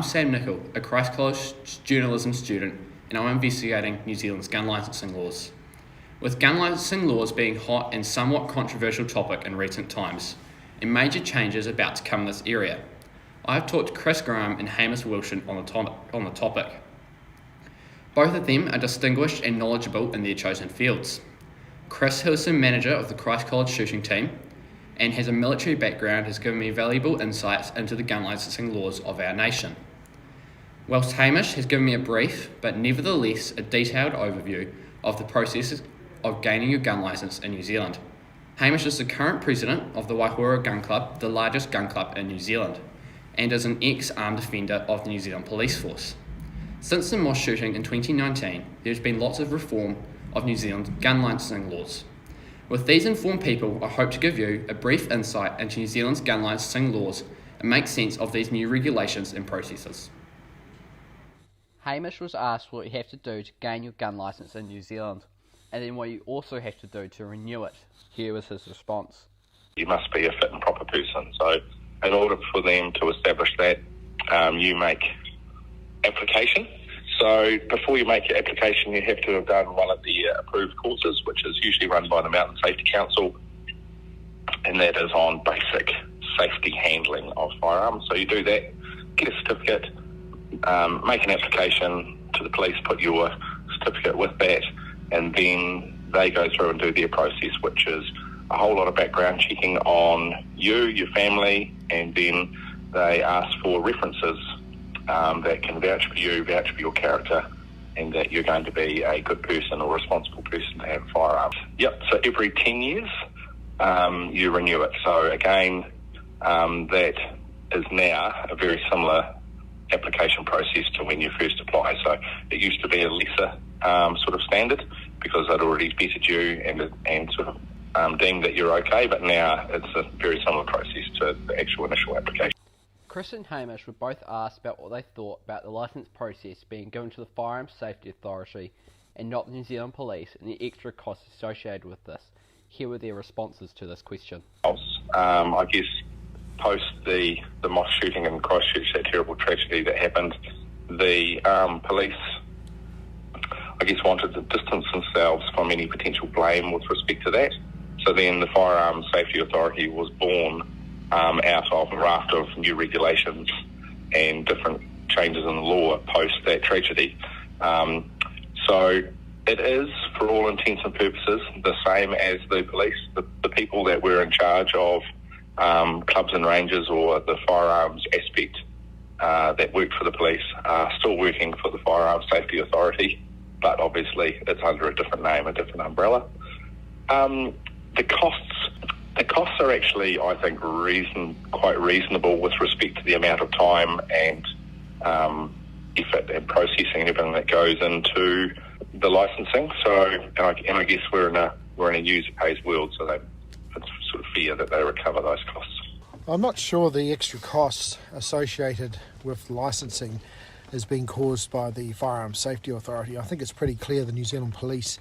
I'm Sam Nicol, a Christ College journalism student, and I'm investigating New Zealand's gun licensing laws. With gun licensing laws being hot and somewhat controversial topic in recent times, and major changes about to come in this area, I have talked to Chris Graham and Hamish Wilson on the topic. Both of them are distinguished and knowledgeable in their chosen fields. Chris, who is the manager of the Christ College shooting team, and has a military background, has given me valuable insights into the gun licensing laws of our nation. Whilst Hamish has given me a brief, but nevertheless a detailed overview of the processes of gaining your gun licence in New Zealand. Hamish is the current president of the Waihora Gun Club, the largest gun club in New Zealand, and is an ex-armed defender of the New Zealand Police Force. Since the mosque shooting in 2019, there has been lots of reform of New Zealand's gun licensing laws. With these informed people, I hope to give you a brief insight into New Zealand's gun licensing laws and make sense of these new regulations and processes. Hamish was asked what you have to do to gain your gun licence in New Zealand, and then what you also have to do to renew it. Here was his response. You must be a fit and proper person. So in order for them to establish that, you make application. So before you make your application, you have to have done one of the approved courses, which is usually run by the Mountain Safety Council, and that is on basic safety handling of firearms. So you do that, get a certificate, make an application to the police, put your certificate with that, and then they go through and do their process, which is a whole lot of background checking on you, your family, and then they ask for references that can vouch for you, vouch for your character, and that you're going to be a good person or responsible person to have firearms. Yep, so every 10 years you renew it. So again, that is now a very similar application process to when you first apply. So it used to be a lesser sort of standard because they'd already vetted you and sort of deemed that you're okay, but now it's a very similar process to the actual initial application. Chris and Hamish were both asked about what they thought about the licence process being given to the Firearms Safety Authority and not the New Zealand Police and the extra costs associated with this. Here were their responses to this question. I guess post the mosque shooting in Christchurch, that terrible tragedy that happened, the police, I guess, wanted to distance themselves from any potential blame with respect to that. So then the Firearms Safety Authority was born out of a raft of new regulations and different changes in the law post that tragedy. So it is, for all intents and purposes, the same as the police. The people that were in charge of clubs and ranges or the firearms aspect that worked for the police are still working for the Firearms Safety Authority, but obviously it's under a different name, a different umbrella. The costs are actually, I think, quite reasonable with respect to the amount of time and effort and processing and everything that goes into the licensing. So, and I guess we're in a user pays world, so it's sort of fair that they recover those costs. I'm not sure the extra costs associated with licensing is being caused by the Firearms Safety Authority. I think it's pretty clear the New Zealand Police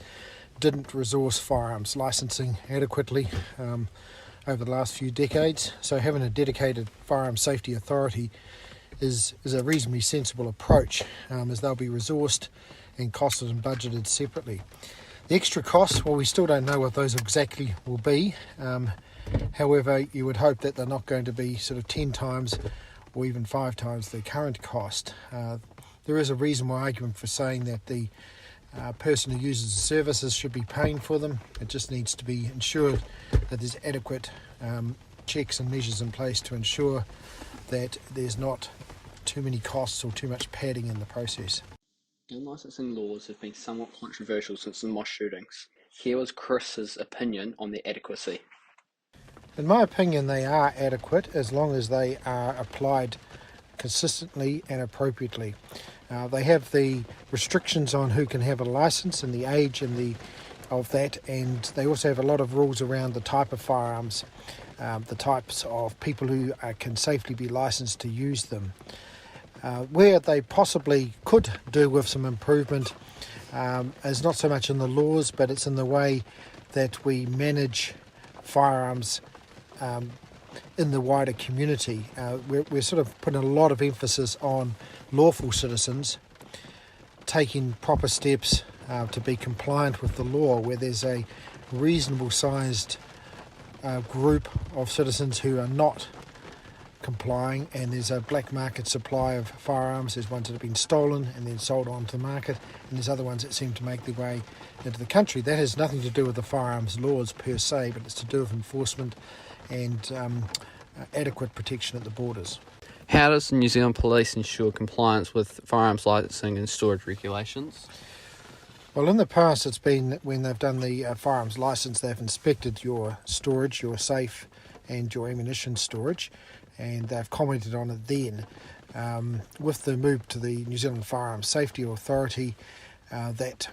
didn't resource firearms licensing adequately over the last few decades. So having a dedicated Firearms Safety Authority is a reasonably sensible approach, as they'll be resourced and costed and budgeted separately. The extra costs, well, we still don't know what those exactly will be. However, you would hope that they're not going to be sort of 10 times or even 5 times the current cost. There is a reasonable argument for saying that the person who uses the services should be paying for them. It just needs to be ensured that there's adequate checks and measures in place to ensure that there's not too many costs or too much padding in the process. Gun licensing laws have been somewhat controversial since the mosque shootings. Here was Chris's opinion on their adequacy. In my opinion, they are adequate as long as they are applied consistently and appropriately. They have the restrictions on who can have a license and the age and of that, and they also have a lot of rules around the type of firearms, the types of people who can safely be licensed to use them. Where they possibly could do with some improvement is not so much in the laws, but it's in the way that we manage firearms in the wider community. We're sort of putting a lot of emphasis on lawful citizens taking proper steps to be compliant with the law, where there's a reasonable sized group of citizens who are not complying, and there's a black market supply of firearms. There's ones that have been stolen and then sold onto the market, and there's other ones that seem to make their way into the country. That has nothing to do with the firearms laws per se, but it's to do with enforcement and adequate protection at the borders. How does the New Zealand Police ensure compliance with firearms licensing and storage regulations? Well, in the past, it's been when they've done the firearms licence, they've inspected your storage, your safe and your ammunition storage, and they've commented on it then. With the move to the New Zealand Firearms Safety Authority, that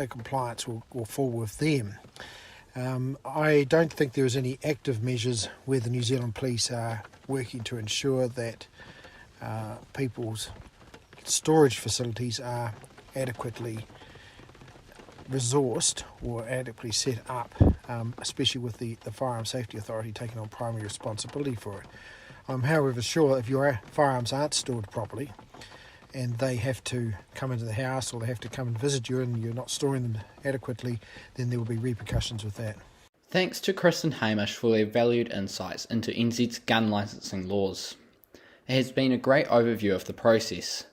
compliance will fall with them. I don't think there is any active measures where the New Zealand Police are working to ensure that people's storage facilities are adequately resourced or adequately set up, especially with the Firearms Safety Authority taking on primary responsibility for it. I'm however sure if your firearms aren't stored properly and they have to come into the house or they have to come and visit you and you're not storing them adequately, then there will be repercussions with that. Thanks to Chris and Hamish for their valued insights into NZ's gun licensing laws. It has been a great overview of the process.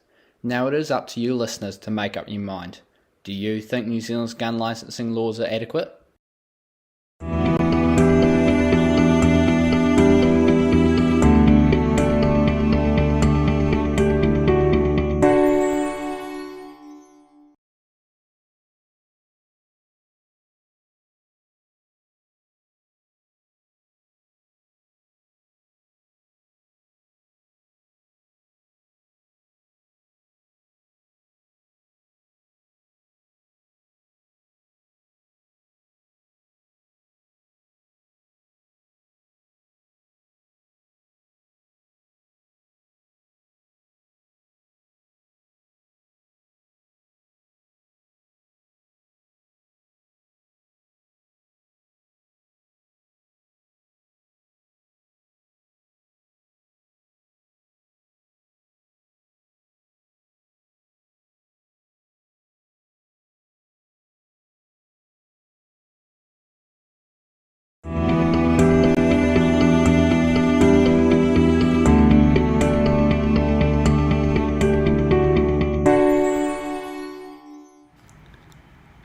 Now it is up to you listeners to make up your mind. Do you think New Zealand's gun licensing laws are adequate?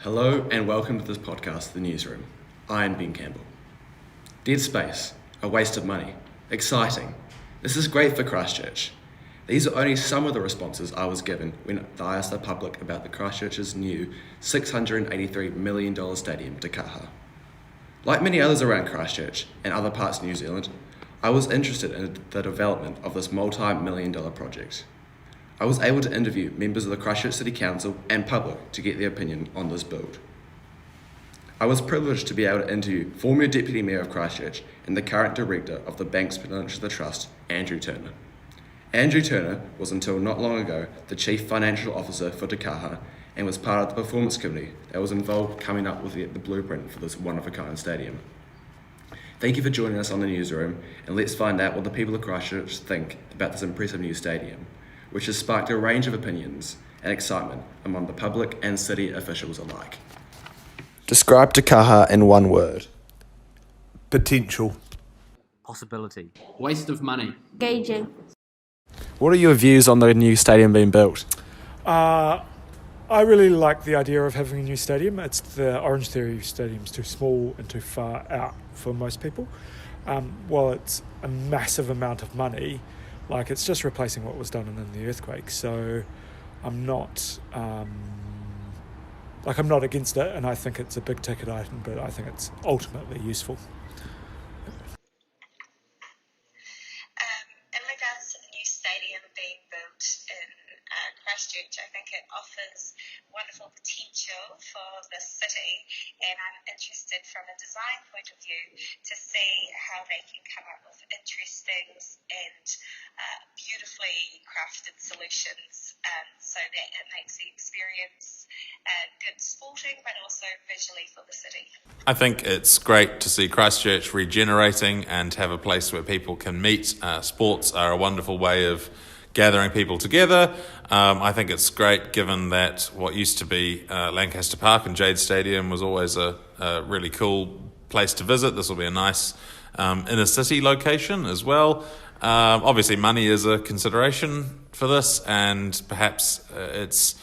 Hello and welcome to this podcast, The Newsroom. I am Ben Campbell. Dead space, a waste of money, exciting. This is great for Christchurch. These are only some of the responses I was given when I asked the public about the Christchurch's new $683 million stadium Te Kaha. Like many others around Christchurch and other parts of New Zealand, I was interested in the development of this multi-million-dollar project. I was able to interview members of the Christchurch City Council and public to get their opinion on this build. I was privileged to be able to interview former Deputy Mayor of Christchurch and the current Director of the Banks Peninsula Trust, Andrew Turner. Andrew Turner was until not long ago the Chief Financial Officer for Te Kaha and was part of the performance committee that was involved coming up with the blueprint for this one-of-a-kind stadium. Thank you for joining us on The Newsroom, and let's find out what the people of Christchurch think about this impressive new stadium, which has sparked a range of opinions and excitement among the public and city officials alike. Describe Te Kaha in one word. Potential. Possibility. Waste of money. Engaging. What are your views on the new stadium being built? I really like the idea of having a new stadium. It's the Orange Theory Stadium's too small and too far out for most people. While it's a massive amount of money, it's just replacing what was done in the earthquake. So I'm not against it, and I think it's a big ticket item, but I think it's ultimately useful. In regards to the new stadium being built in Christchurch, I think it offers wonderful potential for the city, and I'm interested from a design point of view to see how they can come up with interesting and beautifully crafted solutions so that it makes the experience good sporting but also visually for the city. I think it's great to see Christchurch regenerating and have a place where people can meet. Sports are a wonderful way of gathering people together. I think it's great given that what used to be Lancaster Park and Jade Stadium was always a really cool place to visit. This will be a nice inner city location as well. Obviously, money is a consideration for this, and perhaps it's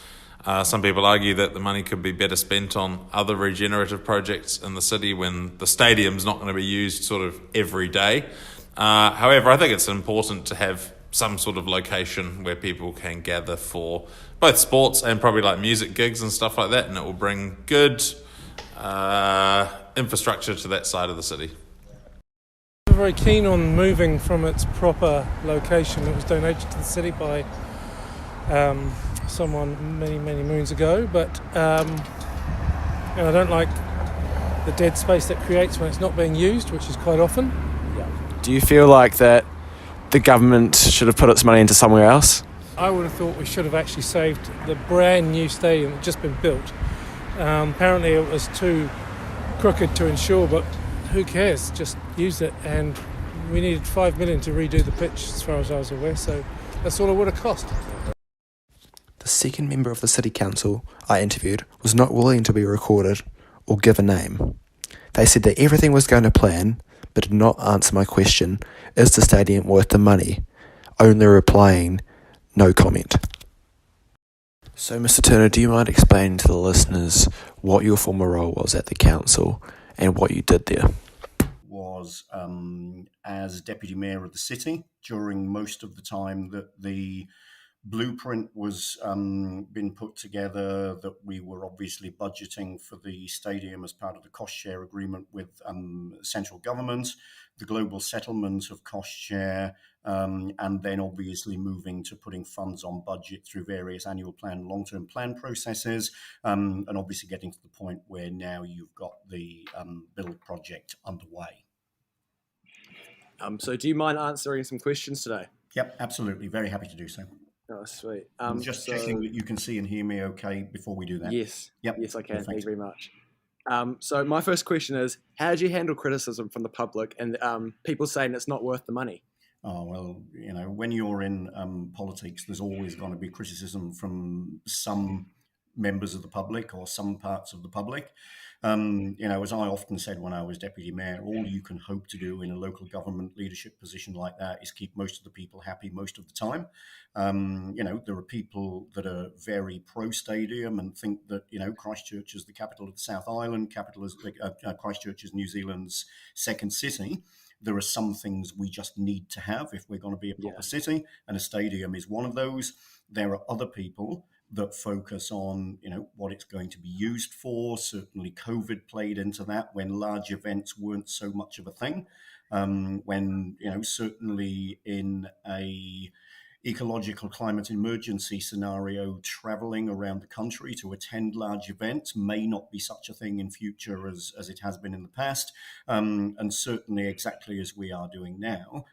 some people argue that the money could be better spent on other regenerative projects in the city when the stadium's not going to be used sort of every day. However, I think it's important to have some sort of location where people can gather for both sports and probably like music gigs and stuff like that, and it will bring good infrastructure to that side of the city. We're very keen on moving from its proper location that was donated to the city by someone many moons ago, but I don't like the dead space that creates when it's not being used, which is quite often. Do you feel like that the government should have put its money into somewhere else? I would have thought we should have actually saved the brand new stadium that's just been built. Apparently it was too crooked to insure, but who cares? Just use it. And we needed $5 million to redo the pitch, as far as I was aware, so that's all it would have cost. The second member of the City Council I interviewed was not willing to be recorded or give a name. They said that everything was going to plan, but did not answer my question, is the stadium worth the money? Only replying, no comment. So, Mr. Turner, do you mind explaining to the listeners what your former role was at the council and what you did there? Was as Deputy Mayor of the city during most of the time that the blueprint was been put together, that we were obviously budgeting for the stadium as part of the cost share agreement with central government, the global settlement of cost share, and then obviously moving to putting funds on budget through various annual plan, long-term plan processes, and obviously getting to the point where now you've got the build project underway. So do you mind answering some questions today? Yep, absolutely. Very happy to do so. Oh, sweet. I'm just checking that you can see and hear me okay before we do that. Yes. Yep. Yes, I can. Perfect. Thank you very much. So my first question is, how did you handle criticism from the public and people saying it's not worth the money? Oh, well, when you're in politics, there's always going to be criticism from some members of the public or some parts of the public. As I often said when I was deputy mayor, all you can hope to do in a local government leadership position like that is keep most of the people happy most of the time. There are people that are very pro-stadium and think that, Christchurch is the capital of the South Island, Christchurch is New Zealand's second city. There are some things we just need to have if we're going to be a proper city, and a stadium is one of those. There are other people that focus on, what it's going to be used for. Certainly COVID played into that when large events weren't so much of a thing. Certainly in a ecological climate emergency scenario, traveling around the country to attend large events may not be such a thing in future as it has been in the past. And certainly exactly as we are doing now,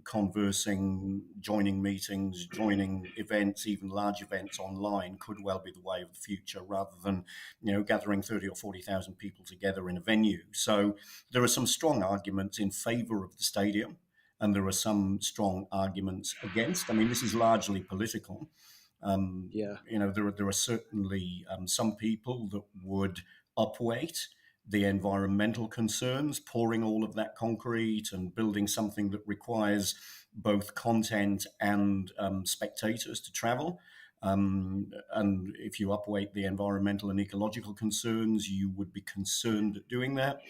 conversing, joining meetings, joining events, even large events online could well be the way of the future rather than, gathering 30 or 40,000 people together in a venue. So there are some strong arguments in favour of the stadium, and there are some strong arguments against. I mean, this is largely political. There are certainly some people that would upweight the environmental concerns, pouring all of that concrete and building something that requires both content and spectators to travel. And if you upweight the environmental and ecological concerns, you would be concerned at doing that.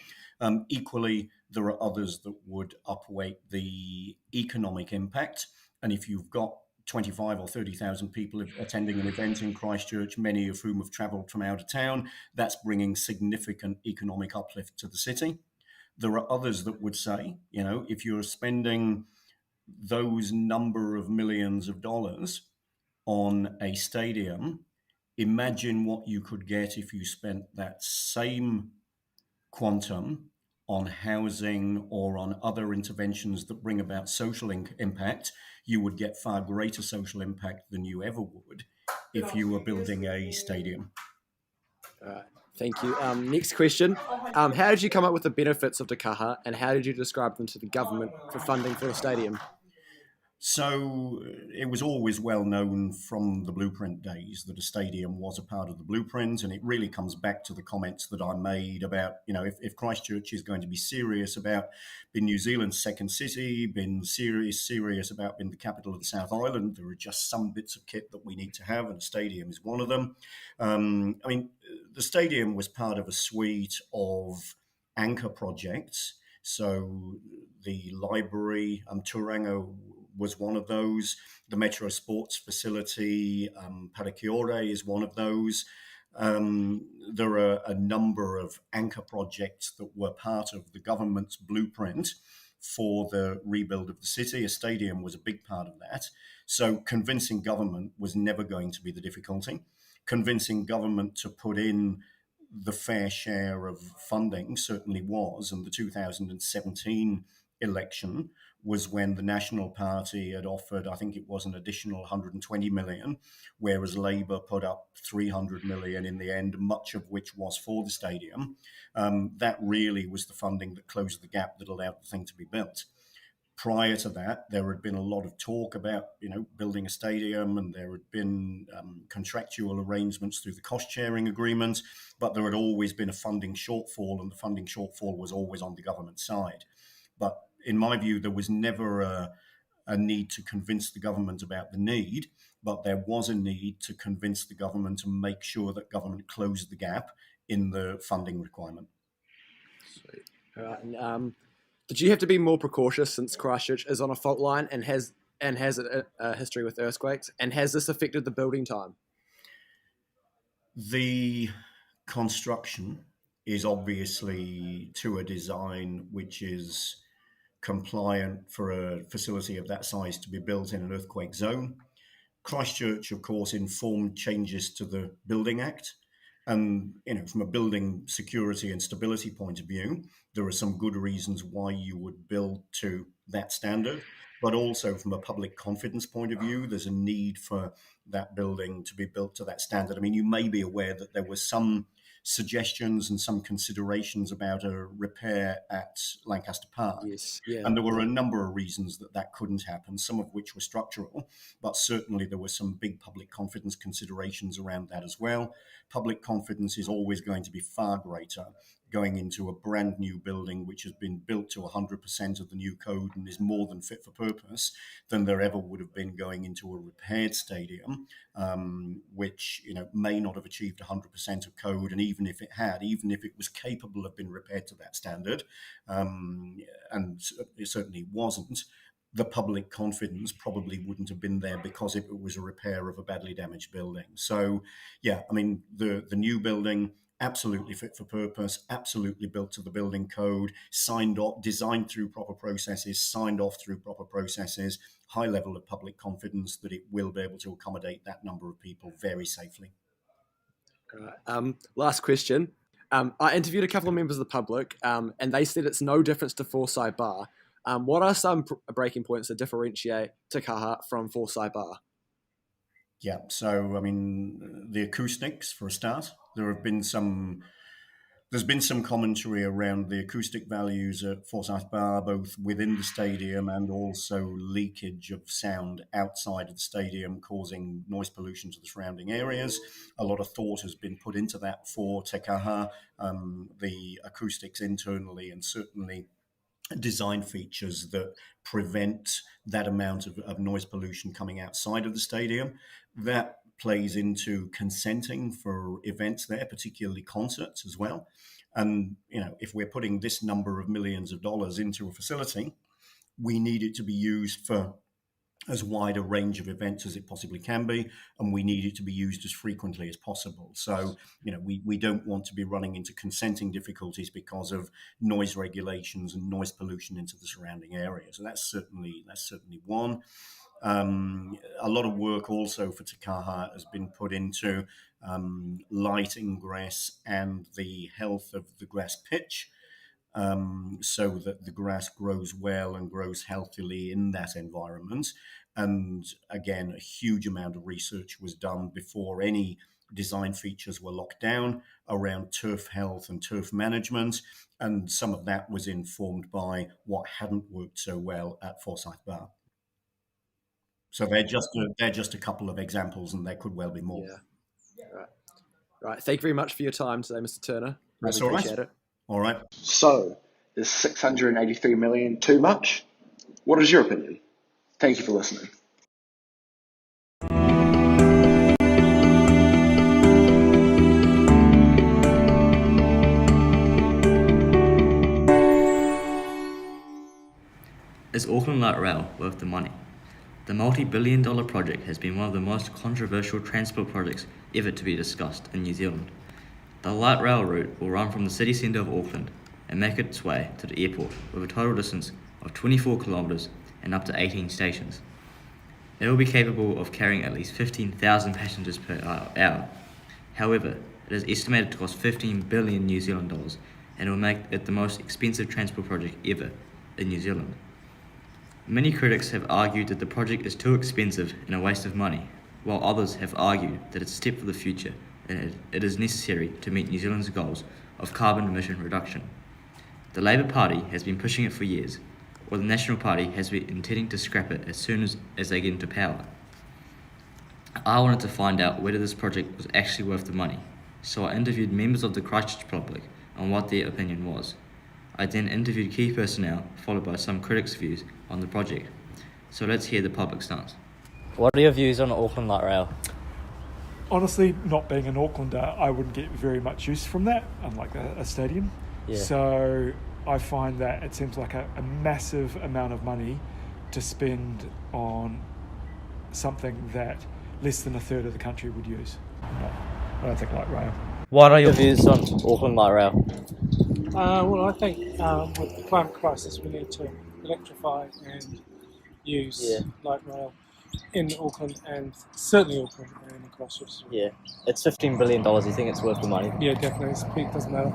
Equally, there are others that would upweight the economic impact. And if you've got 25 or 30,000 people attending an event in Christchurch, many of whom have travelled from out of town, that's bringing significant economic uplift to the city. There are others that would say, if you're spending those number of millions of dollars on a stadium, imagine what you could get if you spent that same quantum on housing or on other interventions that bring about social impact. You would get far greater social impact than you ever would if you were building a stadium. All right, thank you. Next question. How did you come up with the benefits of Te Kaha, and how did you describe them to the government for funding for the stadium? So it was always well known from the blueprint days that a stadium was a part of the blueprint, and it really comes back to the comments that I made about, if Christchurch is going to be serious about being New Zealand's second city, being serious about being the capital of the South Island, there are just some bits of kit that we need to have, and a stadium is one of them. The stadium was part of a suite of anchor projects. So the library, Turango was one of those. The Metro Sports Facility, Parakiore is one of those. There are a number of anchor projects that were part of the government's blueprint for the rebuild of the city. A stadium was a big part of that. So convincing government was never going to be the difficulty. Convincing government to put in the fair share of funding certainly was, and the 2017 election was when the National Party had offered, I think it was an additional 120 million, whereas Labour put up 300 million in the end, much of which was for the stadium. That really was the funding that closed the gap that allowed the thing to be built. Prior to that, there had been a lot of talk about, building a stadium, and there had been contractual arrangements through the cost-sharing agreement, but there had always been a funding shortfall, and the funding shortfall was always on the government side. But in my view, there was never a need to convince the government about the need, but there was a need to convince the government and make sure that government closed the gap in the funding requirement. Sweet. All right. And, did you have to be more precautious since Christchurch is on a fault line and has a history with earthquakes? And has this affected the building time? The construction is obviously to a design which is compliant for a facility of that size to be built in an earthquake zone. Christchurch, of course, informed changes to the Building Act. And, from a building security and stability point of view, there are some good reasons why you would build to that standard. But also from a public confidence point of view, there's a need for that building to be built to that standard. I mean, you may be aware that there were some suggestions and some considerations about a repair at Lancaster Park. Yes, yeah. And there were a number of reasons that couldn't happen, some of which were structural, but certainly there were some big public confidence considerations around that as well. Public confidence is always going to be far greater going into a brand new building which has been built to 100% of the new code and is more than fit for purpose than there ever would have been going into a repaired stadium, which may not have achieved 100% of code, and even if it was capable of being repaired to that standard, and it certainly wasn't, the public confidence probably wouldn't have been there because it was a repair of a badly damaged building. So, yeah, I mean, the new building, absolutely fit for purpose, absolutely built to the building code, signed off, designed through proper processes, signed off through proper processes, high level of public confidence that it will be able to accommodate that number of people very safely. Last question. I interviewed a couple of members of the public, and they said it's no difference to Forsyth Bar. What are some breaking points that differentiate Te Kaha from Forsyth Bar? Yeah, so I mean, the acoustics for a start. There's been some commentary around the acoustic values at Forsyth Bar, both within the stadium and also leakage of sound outside of the stadium, causing noise pollution to the surrounding areas. A lot of thought has been put into that for Te Kaha, the acoustics internally, and certainly design features that prevent that amount of noise pollution coming outside of the stadium. That plays into consenting for events there, particularly concerts as well. And, if we're putting this number of millions of dollars into a facility, we need it to be used for as wide a range of events as it possibly can be, and we need it to be used as frequently as possible. So, we don't want to be running into consenting difficulties because of noise regulations and noise pollution into the surrounding area. So that's certainly one. A lot of work also for Te Kaha has been put into light ingress and the health of the grass pitch, so that the grass grows well and grows healthily in that environment. And again, a huge amount of research was done before any design features were locked down around turf health and turf management. And some of that was informed by what hadn't worked so well at Forsyth Bar. So they're just a couple of examples, and there could well be more. Yeah. Right. Thank you very much for your time today, Mr. Turner. That's Really all right. appreciate it. All right. So, is 683 million too much? What is your opinion? Thank you for listening. Is Auckland Light Rail worth the money? The multi-billion-dollar project has been one of the most controversial transport projects ever to be discussed in New Zealand. The light rail route will run from the city centre of Auckland and make its way to the airport with a total distance of 24 kilometres and up to 18 stations. It will be capable of carrying at least 15,000 passengers per hour. However, it is estimated to cost 15 billion New Zealand dollars and will make it the most expensive transport project ever in New Zealand. Many critics have argued that the project is too expensive and a waste of money, while others have argued that it's a step for the future and it is necessary to meet New Zealand's goals of carbon emission reduction. The Labour Party has been pushing it for years, while the National Party has been intending to scrap it as soon as they get into power. I wanted to find out whether this project was actually worth the money, so I interviewed members of the Christchurch public on what their opinion was. I then interviewed key personnel, followed by some critics' views on the project. So let's hear the public stance. What are your views on Auckland Light Rail? Honestly, not being an Aucklander, I wouldn't get very much use from that, unlike a stadium. Yeah. So I find that it seems like a massive amount of money to spend on something that less than a third of the country would use. I don't think light rail. What are your views on Auckland Light Rail? Well, I think with the climate crisis, we need to electrify and use light rail in Auckland, and certainly Auckland and Christchurch. Yeah, it's $15 billion. You think it's worth the money? Yeah, definitely. It doesn't matter.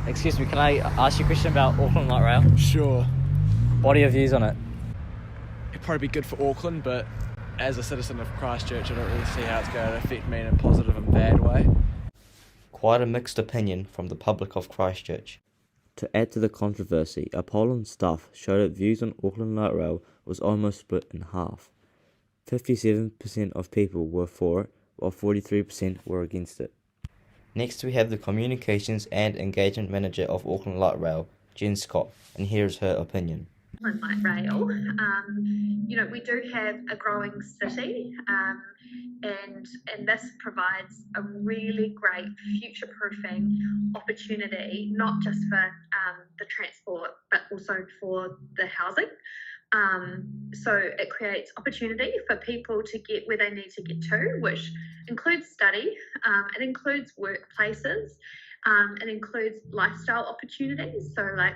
Excuse me, can I ask you a question about Auckland Light Rail? Sure. What are your views on it? It'd probably be good for Auckland, but as a citizen of Christchurch, I don't really see how it's going to affect me in a positive and bad way. Quite a mixed opinion from the public of Christchurch. To add to the controversy, a poll on staff showed that views on Auckland Light Rail was almost split in half. 57% of people were for it, while 43% were against it. Next we have the Communications and Engagement Manager of Auckland Light Rail, Jen Scott, and here's her opinion. Light Rail, we do have a growing city, and this provides a really great future-proofing opportunity, not just for the transport, but also for the housing. So it creates opportunity for people to get where they need to get to, which includes study, it includes workplaces, it includes lifestyle opportunities. So, like,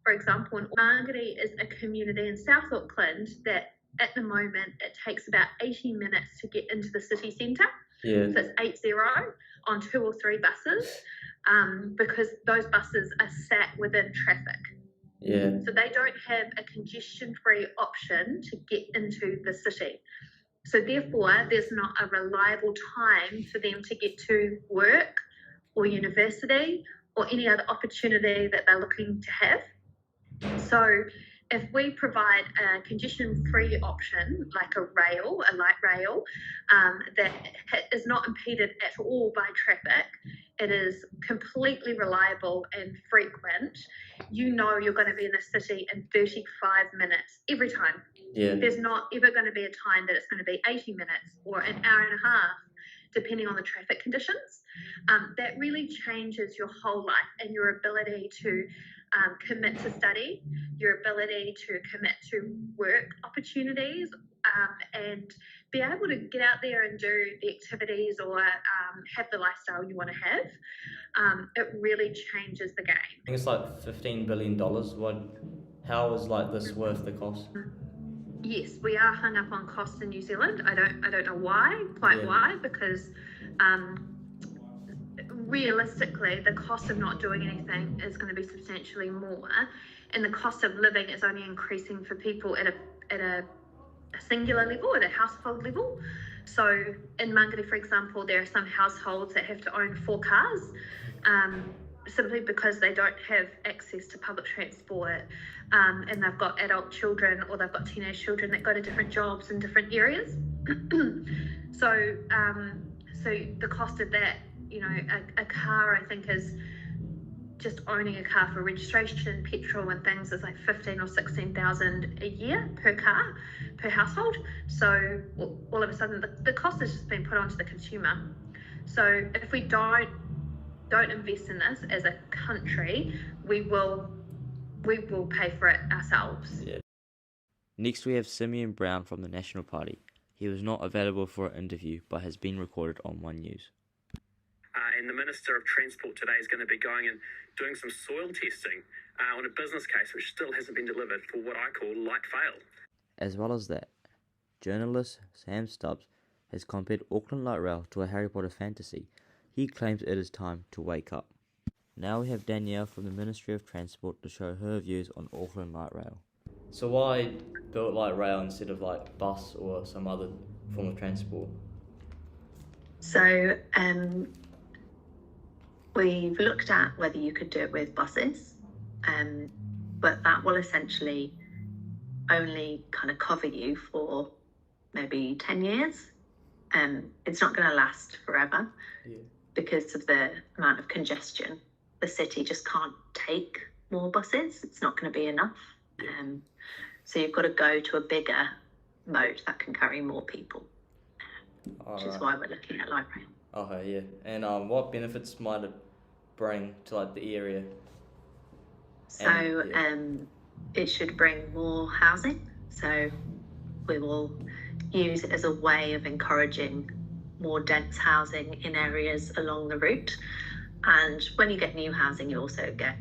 for example, Mangere is a community in South Auckland that at the moment it takes about 80 minutes to get into the city centre. Yeah. So it's 80 on 2 or 3 buses, because those buses are sat within traffic. Yeah. So they don't have a congestion-free option to get into the city. So therefore, there's not a reliable time for them to get to work or university or any other opportunity that they're looking to have. So if we provide a congestion-free option, like a light rail, that is not impeded at all by traffic, it is completely reliable and frequent, you know you're going to be in the city in 35 minutes every time. Yeah. There's not ever going to be a time that it's going to be 80 minutes or an hour and a half, depending on the traffic conditions. That really changes your whole life and your ability to commit to study, your ability to commit to work opportunities, and be able to get out there and do the activities or have the lifestyle you want to have. It really changes the game. I think it's like $15 billion. How is this worth the cost? Yes, we are hung up on costs in New Zealand. I don't know why, why, because realistically, the cost of not doing anything is going to be substantially more, and the cost of living is only increasing for people at a singular level, at a household level. So in Mangere, for example, there are some households that have to own 4 cars. simply because they don't have access to public transport, and they've got adult children or they've got teenage children that go to different jobs in different areas. So the cost of that, a car, I think, is just owning a car for registration, petrol and things is like 15 or 16,000 a year per car, per household. So all of a sudden the cost has just been put onto the consumer. So if we don't invest in this as a country, we will pay for it ourselves. Yeah. Next we have Simeon Brown from the National Party. He was not available for an interview but has been recorded on One News. And the Minister of Transport today is going to be going and doing some soil testing on a business case which still hasn't been delivered for what I call light fail. As well as that, journalist Sam Stubbs has compared Auckland Light Rail to a Harry Potter fantasy. He claims it is time to wake up. Now we have Danielle from the Ministry of Transport to show her views on Auckland Light Rail. So why build light rail instead of like bus or some other form of transport? So we've looked at whether you could do it with buses, but that will essentially only kind of cover you for maybe 10 years. It's not going to last forever because of the amount of congestion. The city just can't take more buses. It's not going to be enough. So you've got to go to a bigger mode that can carry more people, which is why we're looking at light rail. Okay, yeah. And what benefits might it bring to like the area? So it should bring more housing. So we will use it as a way of encouraging more dense housing in areas along the route. And when you get new housing, you also get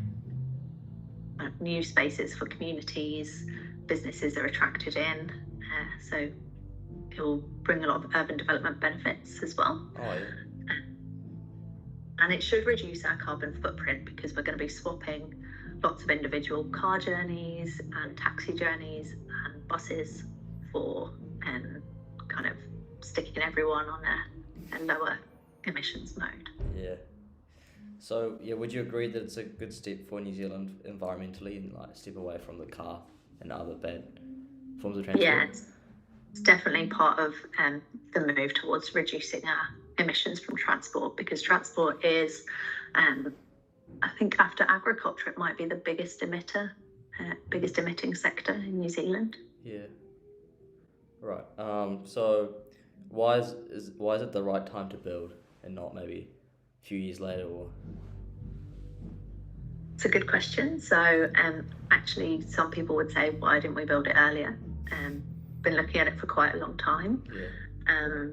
new spaces for communities, businesses are attracted in. So it will bring a lot of urban development benefits as well. And it should reduce our carbon footprint because we're going to be swapping lots of individual car journeys and taxi journeys and buses for kind of sticking everyone on a lower emissions mode. Yeah. So, would you agree that it's a good step for New Zealand environmentally and like step away from the car and other bad forms of transport? Yeah, it's definitely part of the move towards reducing our emissions from transport, because transport is, I think after agriculture, it might be the biggest emitting sector in New Zealand. Yeah. Right. So why is it the right time to build and not maybe a few years later? Or it's a good question. So actually, some people would say, why didn't we build it earlier? Been looking at it for quite a long time. Yeah.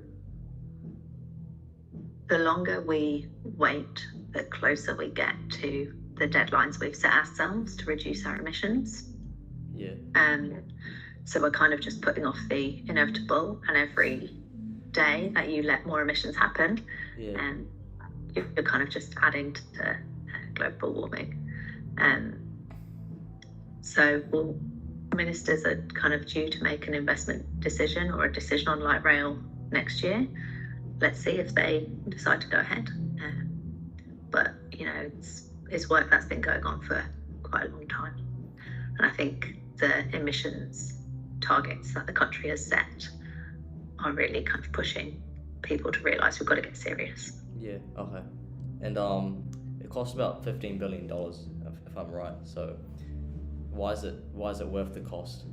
The longer we wait, the closer we get to the deadlines we've set ourselves to reduce our emissions. Yeah. So we're kind of just putting off the inevitable, and every day that you let more emissions happen, you're kind of just adding to global warming. So ministers are kind of due to make an investment decision or a decision on light rail next year. Let's see if they decide to go ahead. But, it's work that's been going on for quite a long time. And I think the emissions targets that the country has set are really kind of pushing people to realise we've got to get serious. Yeah, okay. And it costs about $15 billion, if I'm right. So why is it worth the cost?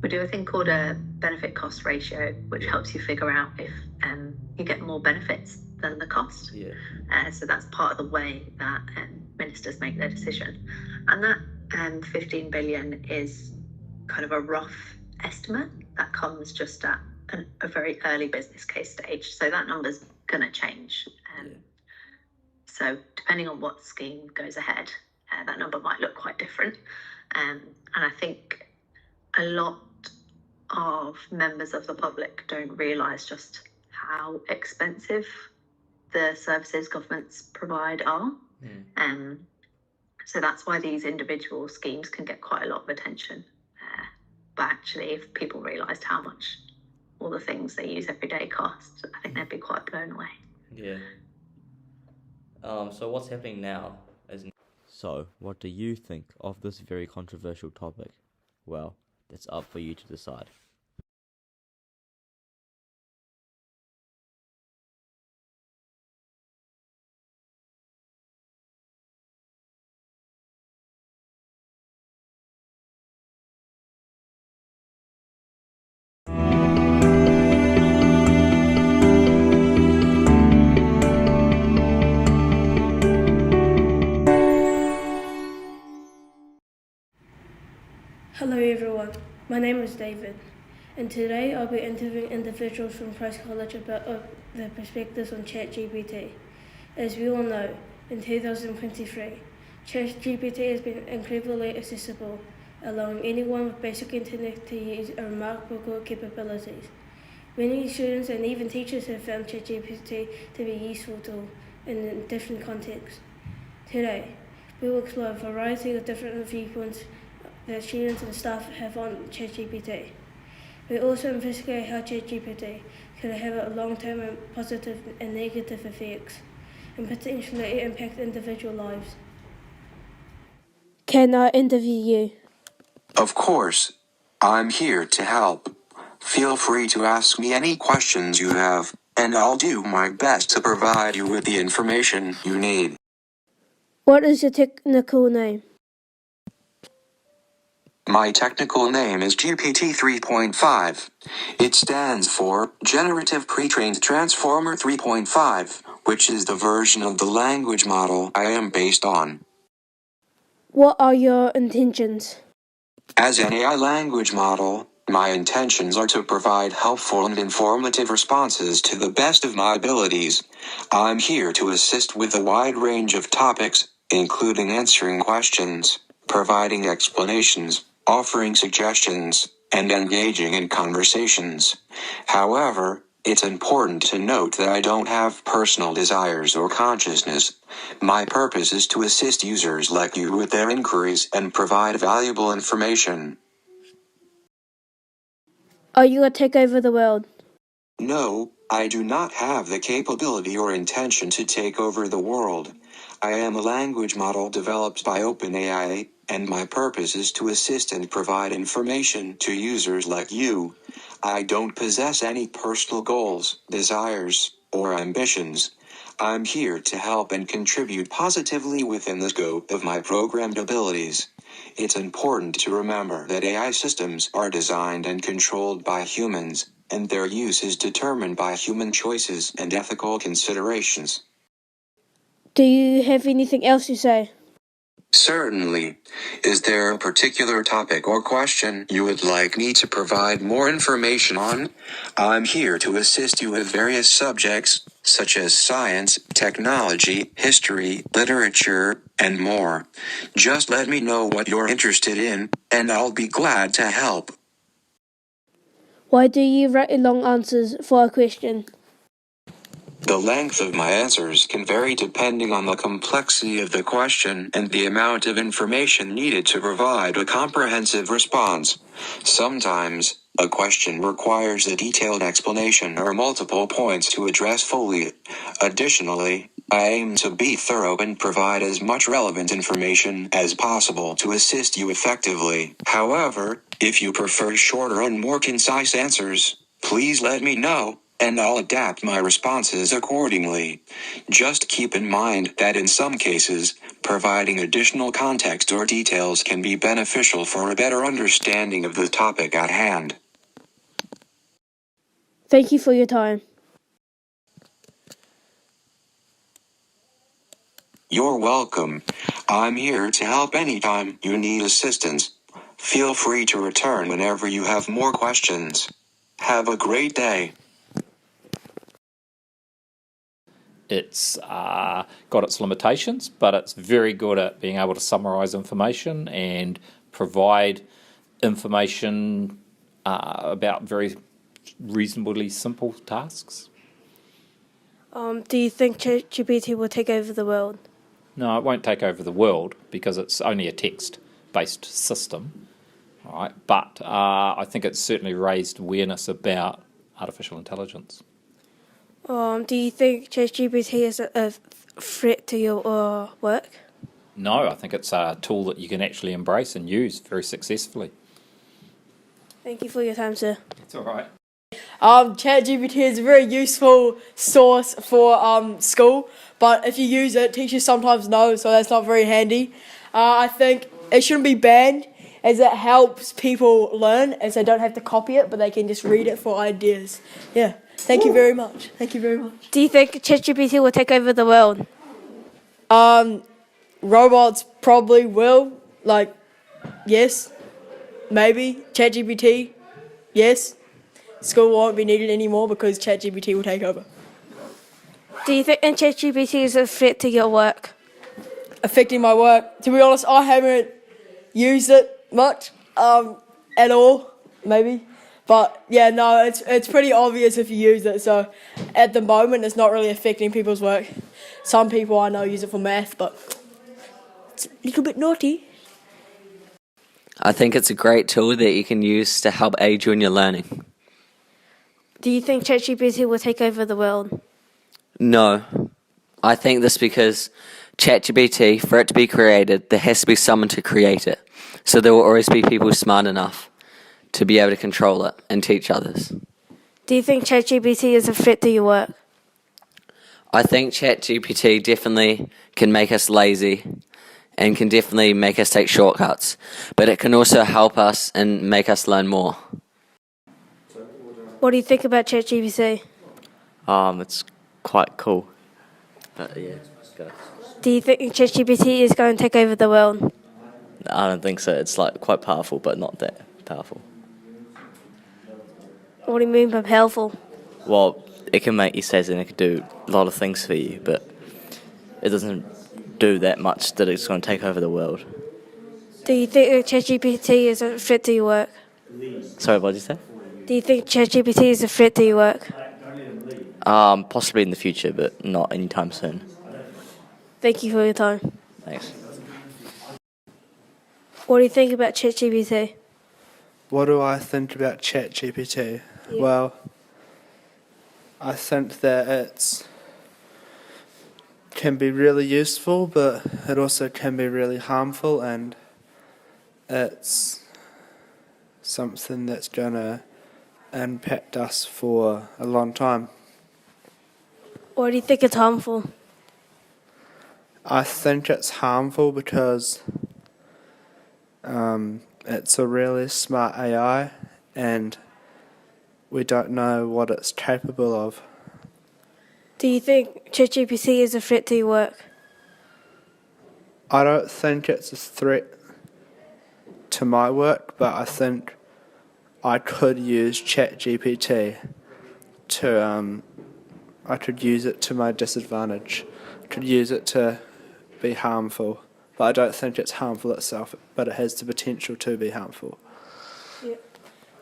We do a thing called a benefit cost ratio, which helps you figure out if you get more benefits than the cost. Yeah. So that's part of the way that ministers make their decision. And that 15 billion is kind of a rough estimate that comes just at a very early business case stage. So that number's going to change. So depending on what scheme goes ahead, that number might look quite different. And I think a lot of members of the public don't realise just how expensive the services governments provide are. So that's why these individual schemes can get quite a lot of attention. But actually, if people realised how much all the things they use every day cost, I think they'd be quite blown away. Yeah. So what's happening now is... So, what do you think of this very controversial topic? Well, that's up for you to decide. Hello everyone, my name is David, and today I'll be interviewing individuals from Christ College about their perspectives on ChatGPT. As we all know, in 2023, ChatGPT has been incredibly accessible, allowing anyone with basic internet to use remarkable capabilities. Many students and even teachers have found ChatGPT to be a useful tool in different contexts. Today, we will explore a variety of different viewpoints that students and staff have on ChatGPT. We also investigate how ChatGPT could have a long-term and positive and negative effects and potentially impact individual lives. Can I interview you? Of course. I'm here to help. Feel free to ask me any questions you have, and I'll do my best to provide you with the information you need. What is your technical name? My technical name is GPT 3.5. It stands for Generative Pre-trained Transformer 3.5, which is the version of the language model I am based on. What are your intentions? As an AI language model, my intentions are to provide helpful and informative responses to the best of my abilities. I'm here to assist with a wide range of topics, including answering questions, providing explanations, offering suggestions, and engaging in conversations. However, it's important to note that I don't have personal desires or consciousness. My purpose is to assist users like you with their inquiries and provide valuable information. Are you going to take over the world? No, I do not have the capability or intention to take over the world. I am a language model developed by OpenAI, and my purpose is to assist and provide information to users like you. I don't possess any personal goals, desires, or ambitions. I'm here to help and contribute positively within the scope of my programmed abilities. It's important to remember that AI systems are designed and controlled by humans, and their use is determined by human choices and ethical considerations. Do you have anything else to say? Certainly. Is there a particular topic or question you would like me to provide more information on? I'm here to assist you with various subjects, such as science, technology, history, literature, and more. Just let me know what you're interested in, and I'll be glad to help. Why do you write long answers for a question? The length of my answers can vary depending on the complexity of the question and the amount of information needed to provide a comprehensive response. Sometimes, a question requires a detailed explanation or multiple points to address fully. Additionally, I aim to be thorough and provide as much relevant information as possible to assist you effectively. However, if you prefer shorter and more concise answers, please let me know, and I'll adapt my responses accordingly. Just keep in mind that in some cases, providing additional context or details can be beneficial for a better understanding of the topic at hand. Thank you for your time. You're welcome. I'm here to help anytime you need assistance. Feel free to return whenever you have more questions. Have a great day. It's got its limitations, but it's very good at being able to summarise information and provide information about very reasonably simple tasks. Do you think ChatGPT will take over the world? No, it won't take over the world because it's only a text-based system, all right? But I think it's certainly raised awareness about artificial intelligence. Do you think ChatGPT is a threat to your work? No, I think it's a tool that you can actually embrace and use very successfully. Thank you for your time, sir. It's all right. ChatGPT is a very useful source for school, but if you use it, teachers sometimes know, so that's not very handy. I think it shouldn't be banned, as it helps people learn, as they don't have to copy it, but they can just read it for ideas. Yeah, thank you very much. Thank you very much. Do you think ChatGPT will take over the world? Robots probably will. Like, yes, maybe. ChatGPT, yes. School won't be needed anymore because ChatGPT will take over. Do you think ChatGPT is a threat to your work? Affecting my work. To be honest, I haven't used it much at all, maybe. But yeah, no, it's pretty obvious if you use it. So at the moment, it's not really affecting people's work. Some people I know use it for math, but it's a little bit naughty. I think it's a great tool that you can use to help aid you in your learning. Do you think ChatGPT will take over the world? No. I think this because ChatGPT, for it to be created, there has to be someone to create it. So there will always be people smart enough to be able to control it and teach others. Do you think ChatGPT is a threat to your work? I think ChatGPT definitely can make us lazy and can definitely make us take shortcuts, but it can also help us and make us learn more. What do you think about ChatGPT? It's quite cool. But yeah, Do you think ChatGPT is going to take over the world? I don't think so. It's like quite powerful, but not that powerful. What do you mean by powerful? Well, it can make you says and it can do a lot of things for you, but it doesn't do that much that it's going to take over the world. Do you think ChatGPT is a threat to your work? Sorry, what did you say? Do you think ChatGPT is a threat to your work? Possibly in the future, but not anytime soon. Thank you for your time. Thanks. What do you think about ChatGPT? What do I think about ChatGPT? Yeah. Well, I think that it can be really useful, but it also can be really harmful, and it's something that's going to impact us for a long time. Why do you think it's harmful? I think it's harmful because it's a really smart AI and we don't know what it's capable of. Do you think ChatGPT is a threat to your work? I don't think it's a threat to my work, but I think I could use ChatGPT to I could use it to my disadvantage. I could use it to be harmful, but I don't think it's harmful itself, but it has the potential to be harmful. Yeah.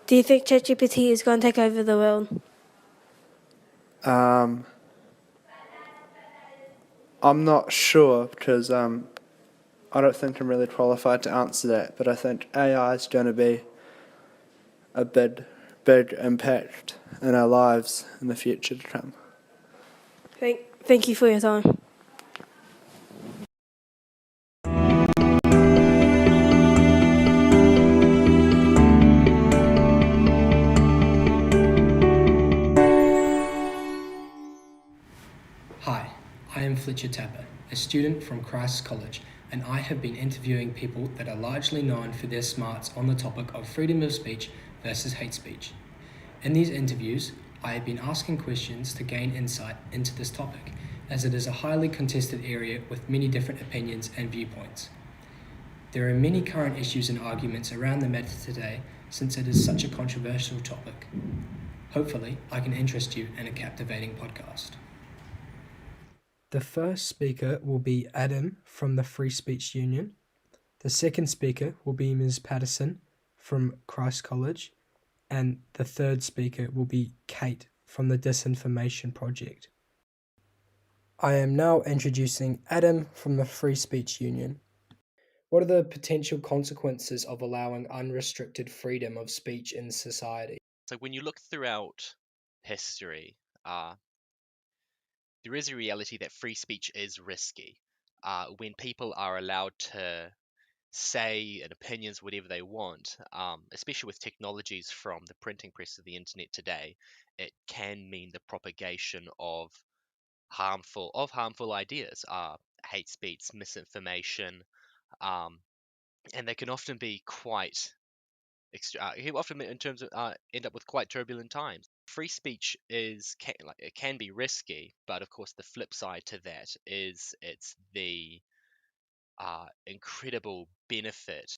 Do you think ChatGPT is going to take over the world? I'm not sure because I don't think I'm really qualified to answer that, but I think AI is going to be a big impact in our lives in the future to come. Thank you for your time. Hi, I am Fletcher Tapper, a student from Christ's College, and I have been interviewing people that are largely known for their smarts on the topic of freedom of speech versus hate speech. In these interviews, I have been asking questions to gain insight into this topic, as it is a highly contested area with many different opinions and viewpoints. There are many current issues and arguments around the matter today, since it is such a controversial topic. Hopefully, I can interest you in a captivating podcast. The first speaker will be Adam from the Free Speech Union. The second speaker will be Ms. Patterson from Christ College. And the third speaker will be Kate from the Disinformation Project. I am now introducing Adam from the Free Speech Union. What are the potential consequences of allowing unrestricted freedom of speech in society? So when you look throughout history, there is a reality that free speech is risky. When people are allowed to say and opinions whatever they want, especially with technologies from the printing press to the internet today, it can mean the propagation of harmful ideas, hate speech, misinformation, and they can often be quite often in terms of end up with quite turbulent times. Free speech it can be risky, but of course the flip side to that is it's the incredible benefit.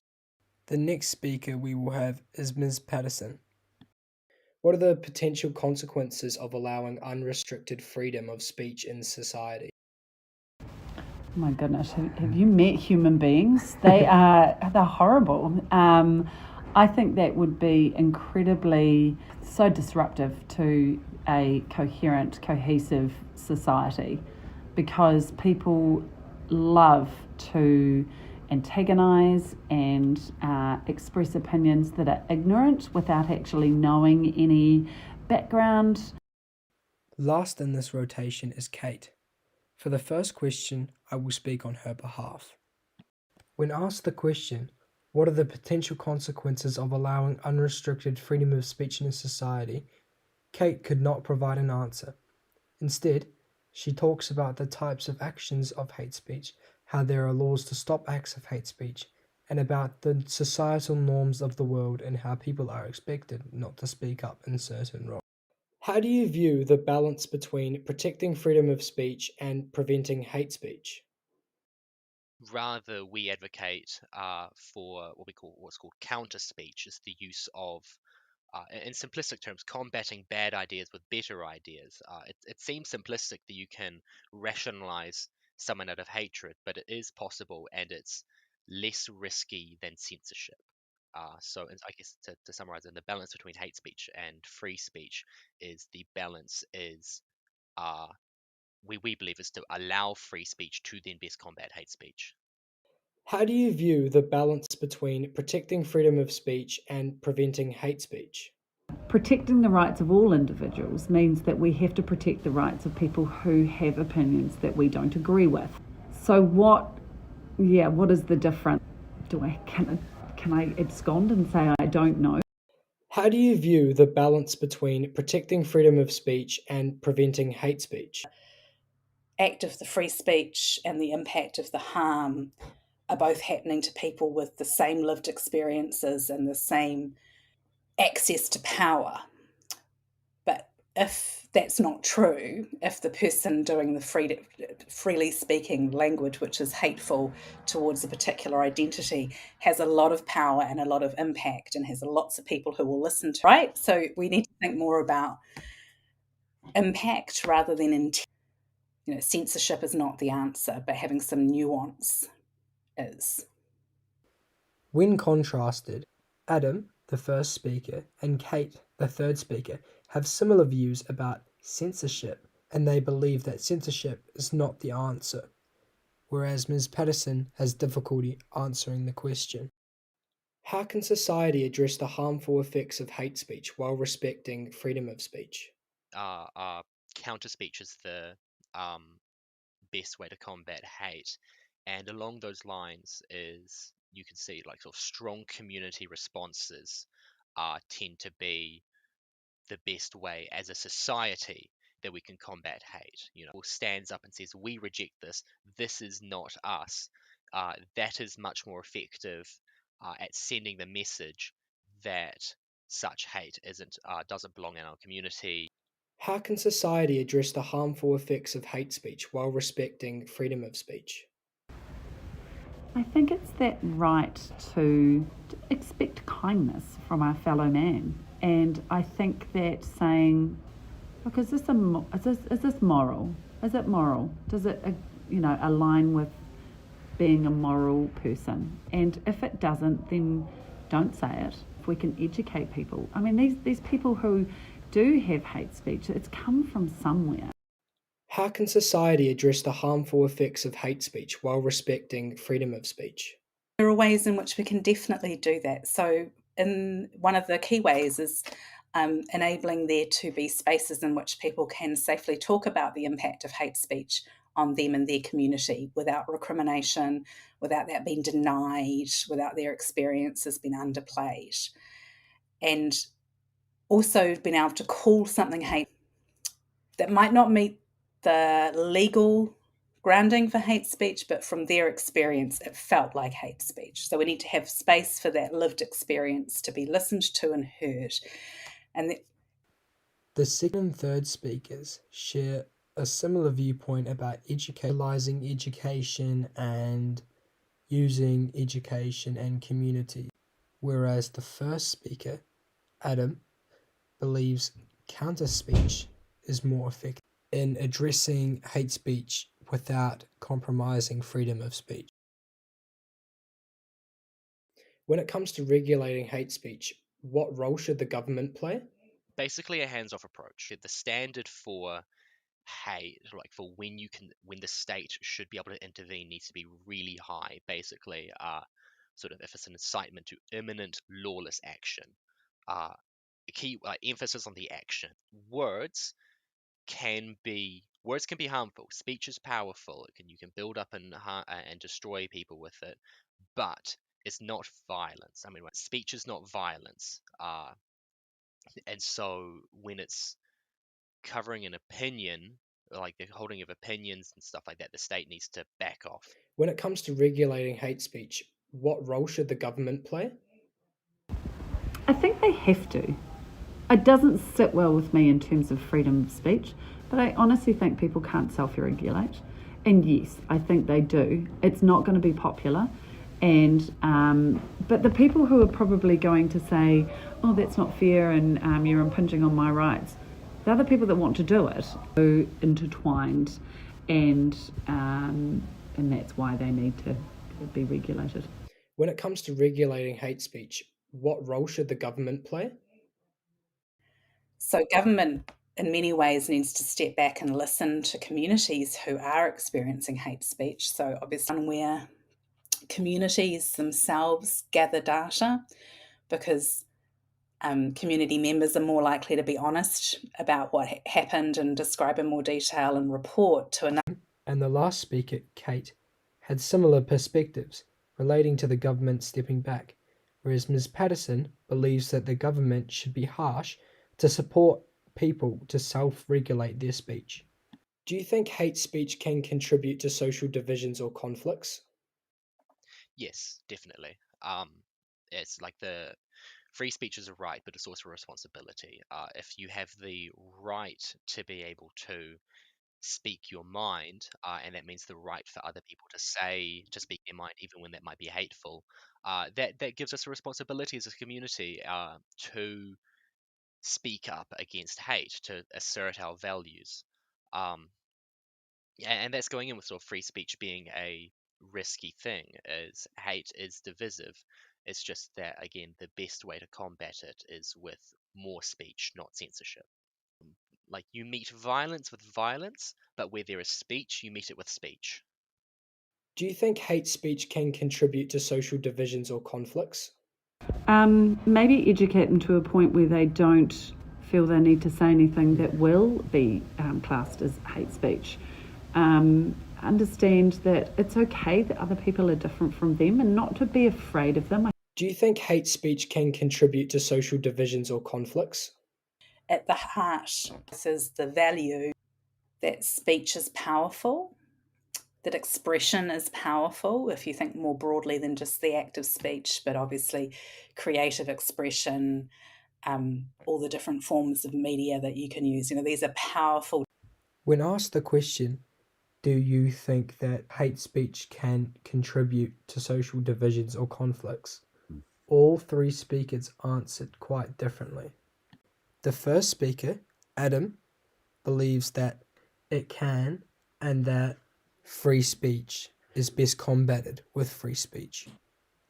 The next speaker we will have is Ms. Patterson. What are the potential consequences of allowing unrestricted freedom of speech in society? My goodness, have you met human beings? They're horrible. I think that would be incredibly so disruptive to a coherent, cohesive society, because people love to antagonize and express opinions that are ignorant without actually knowing any background. Last in this rotation is Kate. For the first question, I will speak on her behalf. When asked the question, what are the potential consequences of allowing unrestricted freedom of speech in a society, Kate could not provide an answer. Instead, she talks about the types of actions of hate speech, how there are laws to stop acts of hate speech, and about the societal norms of the world and how people are expected not to speak up in certain roles. How do you view the balance between protecting freedom of speech and preventing hate speech? Rather, we advocate for what's called counter speech, is the use of in simplistic terms, combating bad ideas with better ideas. It seems simplistic that you can rationalize someone out of hatred, but it is possible, and it's less risky than censorship. I guess to summarize, the balance between hate speech and free speech is the balance is we believe is to allow free speech to then best combat hate speech. How do you view the balance between protecting freedom of speech and preventing hate speech? Protecting the rights of all individuals means that we have to protect the rights of people who have opinions that we don't agree with. So what is the difference? Can I abscond and say I don't know? How do you view the balance between protecting freedom of speech and preventing hate speech? Act of the free speech and the impact of the harm are both happening to people with the same lived experiences and the same access to power. But if that's not true, if the person doing the freely speaking language which is hateful towards a particular identity has a lot of power and a lot of impact and has lots of people who will listen to, right? So we need to think more about impact rather than intent. Censorship is not the answer, but having some nuance is. When contrasted, Adam, the first speaker, and Kate, the third speaker, have similar views about censorship, and they believe that censorship is not the answer, whereas Ms. Patterson has difficulty answering the question. How can society address the harmful effects of hate speech while respecting freedom of speech? Counter speech is the best way to combat hate, and along those lines is you can see like sort of strong community responses tend to be the best way as a society that we can combat hate. Who stands up and says, we reject this, this is not us. That is much more effective at sending the message that such hate doesn't belong in our community. How can society address the harmful effects of hate speech while respecting freedom of speech? I think it's that right to expect kindness from our fellow man. And I think that saying, look, is this moral? Is it moral? Does it, align with being a moral person? And if it doesn't, then don't say it. If we can educate people. I mean, these people who do have hate speech, it's come from somewhere. How can society address the harmful effects of hate speech while respecting freedom of speech? There are ways in which we can definitely do that. So one of the key ways is enabling there to be spaces in which people can safely talk about the impact of hate speech on them and their community without recrimination, without that being denied, without their experiences being underplayed. And also being able to call something hate that might not meet the legal grounding for hate speech, but from their experience, it felt like hate speech. So we need to have space for that lived experience to be listened to and heard. And the second and third speakers share a similar viewpoint about utilizing education and using education and community, whereas the first speaker, Adam, believes counter speech is more effective in addressing hate speech without compromising freedom of speech. When it comes to regulating hate speech, what role should the government play? Basically, a hands-off approach. The standard for hate, like for when the state should be able to intervene, needs to be really high. Basically, sort of if it's an incitement to imminent lawless action. Key emphasis on the action. Words can be harmful. Speech is powerful. You can build up and destroy people with it, but it's not violence. I mean, speech is not violence. And so when it's covering an opinion, like the holding of opinions and stuff like that, the state needs to back off. When it comes to regulating hate speech, what role should the government play? I think they have to. It doesn't sit well with me in terms of freedom of speech, but I honestly think people can't self-regulate. And yes, I think they do. It's not going to be popular. And but the people who are probably going to say, oh, that's not fair and you're impinging on my rights, the other people that want to do it are intertwined, and that's why they need to be regulated. When it comes to regulating hate speech, what role should the government play? So government in many ways needs to step back and listen to communities who are experiencing hate speech. So obviously where communities themselves gather data, because community members are more likely to be honest about what happened and describe in more detail and report to another. And the last speaker, Kate, had similar perspectives relating to the government stepping back, whereas Ms. Patterson believes that the government should be harsh to support people to self-regulate their speech. Do you think hate speech can contribute to social divisions or conflicts? Yes, definitely. It's like the free speech is a right, but it's also a responsibility. If you have the right to be able to speak your mind, and that means the right for other people to speak their mind, even when that might be hateful, that gives us a responsibility as a community to speak up against hate, to assert our values. And that's going in with sort of free speech being a risky thing, as hate is divisive. It's just that, again, the best way to combat it is with more speech, not censorship. Like, you meet violence with violence, but where there is speech, you meet it with speech. Do you think hate speech can contribute to social divisions or conflicts? Maybe educate them to a point where they don't feel they need to say anything that will be classed as hate speech. Understand that it's okay that other people are different from them and not to be afraid of them. Do you think hate speech can contribute to social divisions or conflicts? At the heart, this is the value that speech is powerful, that expression is powerful, if you think more broadly than just the act of speech, but obviously creative expression, all the different forms of media that you can use. These are powerful. When asked the question, do you think that hate speech can contribute to social divisions or conflicts? All three speakers answered quite differently. The first speaker, Adam, believes that it can, and that free speech is best combated with free speech.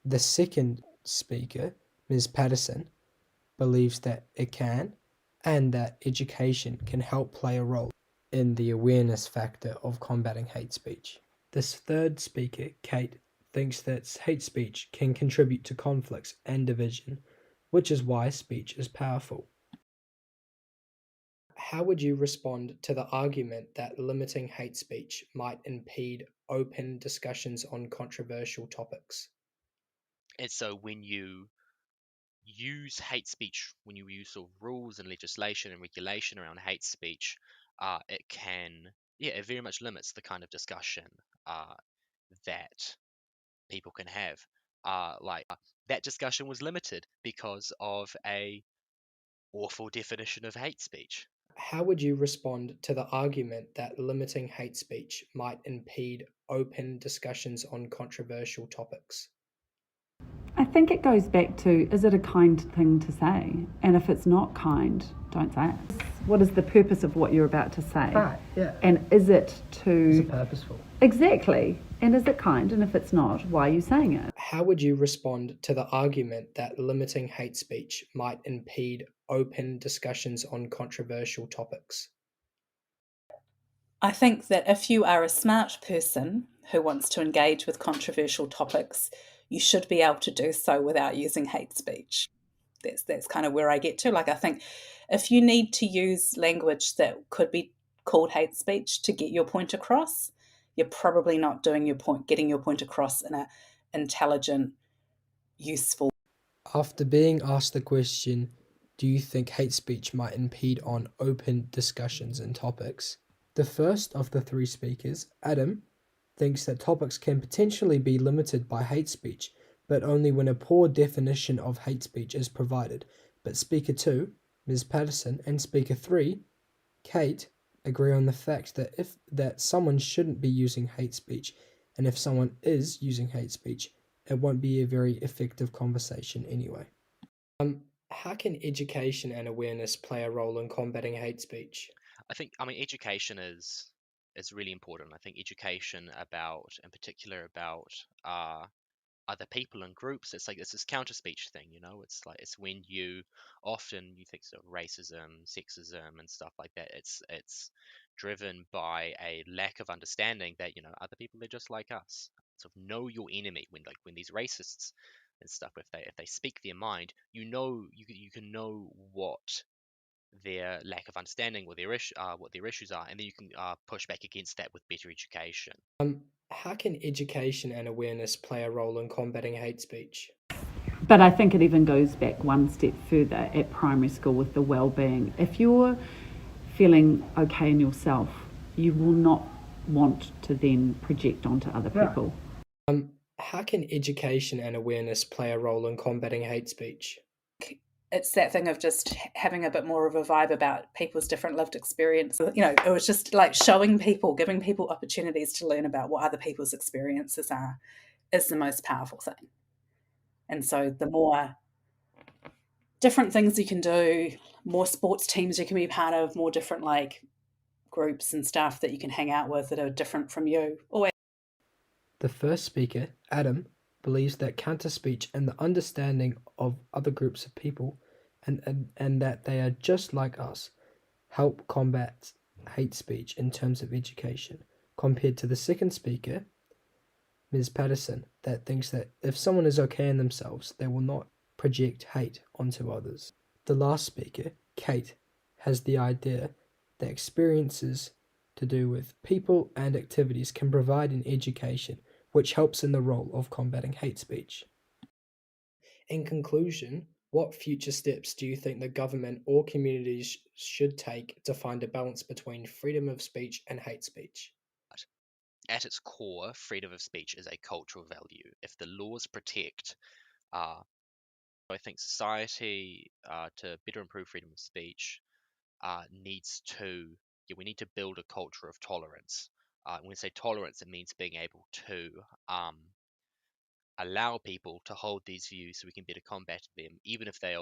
The second speaker, Ms. Patterson, believes that it can, and that education can help play a role in the awareness factor of combating hate speech. This third speaker, Kate, thinks that hate speech can contribute to conflicts and division, which is why speech is powerful. How would you respond to the argument that limiting hate speech might impede open discussions on controversial topics? And so when you use hate speech, when you use sort of rules and legislation and regulation around hate speech, it can, it very much limits the kind of discussion that people can have. That discussion was limited because of a awful definition of hate speech. How would you respond to the argument that limiting hate speech might impede open discussions on controversial topics? I think it goes back to, is it a kind thing to say? And if it's not kind, don't say it. What is the purpose of what you're about to say? Right, yeah. And is it Is it purposeful? Exactly. And is it kind? And if it's not, why are you saying it? How would you respond to the argument that limiting hate speech might impede open discussions on controversial topics? I think that if you are a smart person who wants to engage with controversial topics, you should be able to do so without using hate speech. That's kind of where I get to. Like, I think if you need to use language that could be called hate speech to get your point across, you're probably not getting your point across in an intelligent, useful. After being asked the question, do you think hate speech might impede on open discussions and topics? The first of the three speakers, Adam, thinks that topics can potentially be limited by hate speech, but only when a poor definition of hate speech is provided. But Speaker 2, Ms. Patterson, and Speaker 3, Kate, agree on the fact that someone shouldn't be using hate speech, and if someone is using hate speech, it won't be a very effective conversation anyway. How can education and awareness play a role in combating hate speech? I mean, education is really important. I think education in particular about other people and groups. It's this counter speech thing, it's when you think of racism, sexism, and stuff like that. It's driven by a lack of understanding that other people are just like us. So know your enemy. When these racists and stuff, if they speak their mind, you can know what their lack of understanding, what their issues are, and then you can push back against that with better education. How can education and awareness play a role in combating hate speech? But I think it even goes back one step further at primary school with the well-being. If you're feeling okay in yourself, you will not want to then project onto other people. How can education and awareness play a role in combating hate speech? It's that thing of just having a bit more of a vibe about people's different lived experience. It was just like giving people opportunities to learn about what other people's experiences are is the most powerful thing. And so the more different things you can do, more sports teams you can be part of, more different groups and stuff that you can hang out with that are different from you. The first speaker, Adam, believes that counter speech and the understanding of other groups of people and that they are just like us help combat hate speech in terms of education, compared to the second speaker, Ms. Patterson, that thinks that if someone is okay in themselves, they will not project hate onto others. The last speaker, Kate, has the idea that experiences to do with people and activities can provide an education which helps in the role of combating hate speech. In conclusion, what future steps do you think the government or communities should take to find a balance between freedom of speech and hate speech? At its core, freedom of speech is a cultural value. If the laws protect, I think society, to better improve freedom of speech, we need to build a culture of tolerance. When we say tolerance, it means being able to allow people to hold these views so we can better combat them, even if their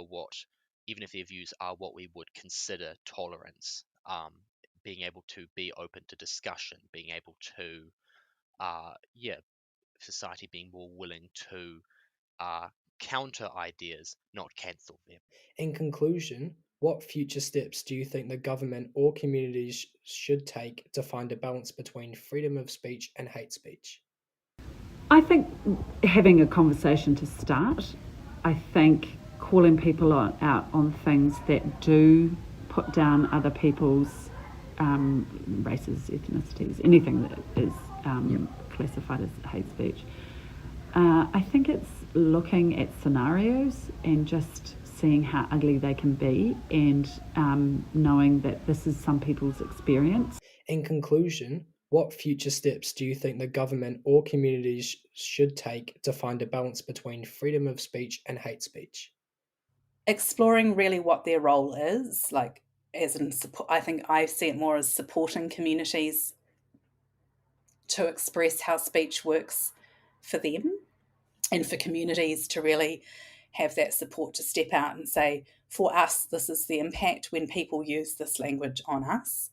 views are what we would consider tolerance. Being able to be open to discussion, being able to, society being more willing to counter ideas, not cancel them. In conclusion, what future steps do you think the government or communities should take to find a balance between freedom of speech and hate speech? I think having a conversation to start. I think calling people out on things that do put down other people's races, ethnicities, anything that is classified as hate speech. I think it's looking at scenarios and just seeing how ugly they can be, and knowing that this is some people's experience. In conclusion, what future steps do you think the government or communities should take to find a balance between freedom of speech and hate speech? Exploring really what their role is, like as in support. I think I see it more as supporting communities to express how speech works for them, and for communities to really have that support to step out and say, for us, this is the impact when people use this language on us.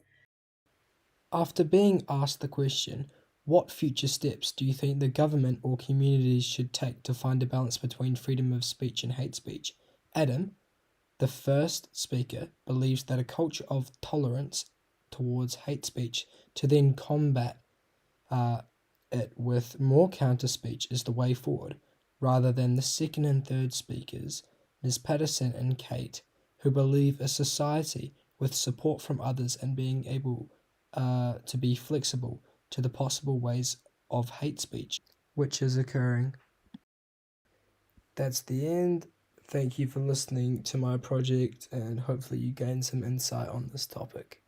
After being asked the question, what future steps do you think the government or communities should take to find a balance between freedom of speech and hate speech? Adam, the first speaker, believes that a culture of tolerance towards hate speech to then combat it with more counter speech is the way forward, rather than the second and third speakers, Ms. Patterson and Kate, who believe a society with support from others and being able to be flexible to the possible ways of hate speech which is occurring. That's the end. Thank you for listening to my project, and hopefully you gain some insight on this topic.